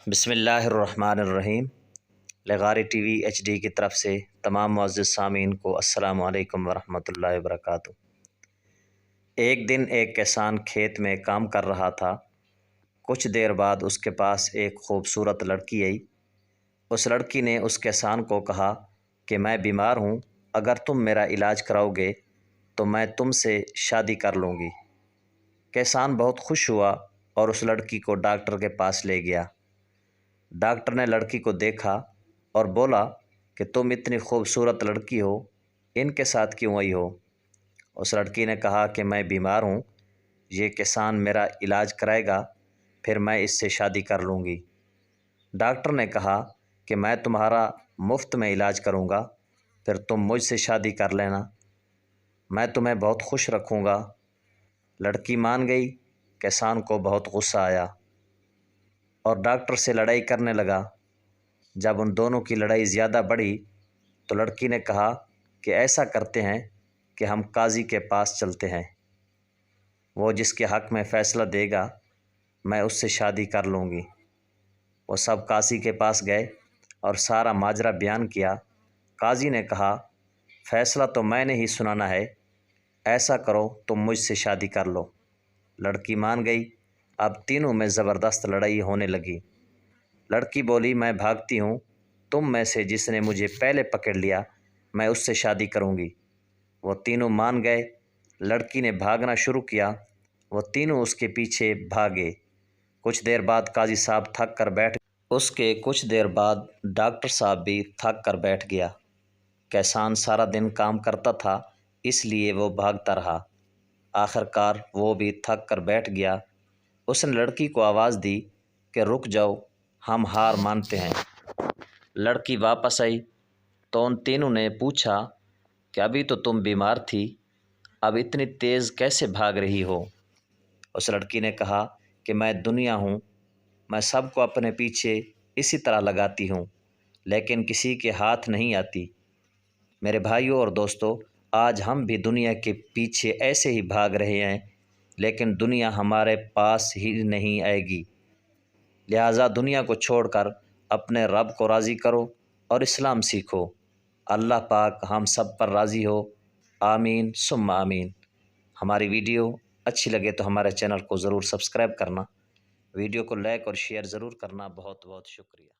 بسم اللہ الرحمن الرحیم۔ لغاری ٹی وی ایچ ڈی کی طرف سے تمام معزز سامعین کو السلام علیکم ورحمۃ اللہ وبرکاتہ۔ ایک دن ایک کسان کھیت میں کام کر رہا تھا۔ کچھ دیر بعد اس کے پاس ایک خوبصورت لڑکی آئی۔ اس لڑکی نے اس کسان کو کہا کہ میں بیمار ہوں، اگر تم میرا علاج کراؤ گے تو میں تم سے شادی کر لوں گی۔ کسان بہت خوش ہوا اور اس لڑکی کو ڈاکٹر کے پاس لے گیا۔ ڈاکٹر نے لڑکی کو دیکھا اور بولا کہ تم اتنی خوبصورت لڑکی ہو، ان کے ساتھ کیوں آئی ہو؟ اس لڑکی نے کہا کہ میں بیمار ہوں، یہ کسان میرا علاج کرائے گا، پھر میں اس سے شادی کر لوں گی۔ ڈاکٹر نے کہا کہ میں تمہارا مفت میں علاج کروں گا، پھر تم مجھ سے شادی کر لینا، میں تمہیں بہت خوش رکھوں گا۔ لڑکی مان گئی۔ کسان کو بہت غصہ آیا اور ڈاکٹر سے لڑائی کرنے لگا۔ جب ان دونوں کی لڑائی زیادہ بڑھی تو لڑکی نے کہا کہ ایسا کرتے ہیں کہ ہم قاضی کے پاس چلتے ہیں، وہ جس کے حق میں فیصلہ دے گا میں اس سے شادی کر لوں گی۔ وہ سب قاضی کے پاس گئے اور سارا ماجرا بیان کیا۔ قاضی نے کہا فیصلہ تو میں نے ہی سنانا ہے، ایسا کرو تم مجھ سے شادی کر لو۔ لڑکی مان گئی۔ اب تینوں میں زبردست لڑائی ہونے لگی۔ لڑکی بولی میں بھاگتی ہوں، تم میں سے جس نے مجھے پہلے پکڑ لیا میں اس سے شادی کروں گی۔ وہ تینوں مان گئے۔ لڑکی نے بھاگنا شروع کیا، وہ تینوں اس کے پیچھے بھاگے۔ کچھ دیر بعد قاضی صاحب تھک کر بیٹھ گئے۔ اس کے کچھ دیر بعد ڈاکٹر صاحب بھی تھک کر بیٹھ گیا۔ کسان سارا دن کام کرتا تھا، اس لیے وہ بھاگتا رہا۔ آخر کار وہ بھی تھک کر بیٹھ گیا۔ اس نے لڑکی کو آواز دی کہ رک جاؤ، ہم ہار مانتے ہیں۔ لڑکی واپس آئی تو ان تینوں نے پوچھا کہ ابھی تو تم بیمار تھی، اب اتنی تیز کیسے بھاگ رہی ہو؟ اس لڑکی نے کہا کہ میں دنیا ہوں، میں سب کو اپنے پیچھے اسی طرح لگاتی ہوں، لیکن کسی کے ہاتھ نہیں آتی۔ میرے بھائیوں اور دوستو، آج ہم بھی دنیا کے پیچھے ایسے ہی بھاگ رہے ہیں، لیکن دنیا ہمارے پاس ہی نہیں آئے گی۔ لہٰذا دنیا کو چھوڑ کر اپنے رب کو راضی کرو اور اسلام سیکھو۔ اللہ پاک ہم سب پر راضی ہو، آمین ثم آمین۔ ہماری ویڈیو اچھی لگے تو ہمارے چینل کو ضرور سبسکرائب کرنا، ویڈیو کو لائک اور شیئر ضرور کرنا۔ بہت بہت شکریہ۔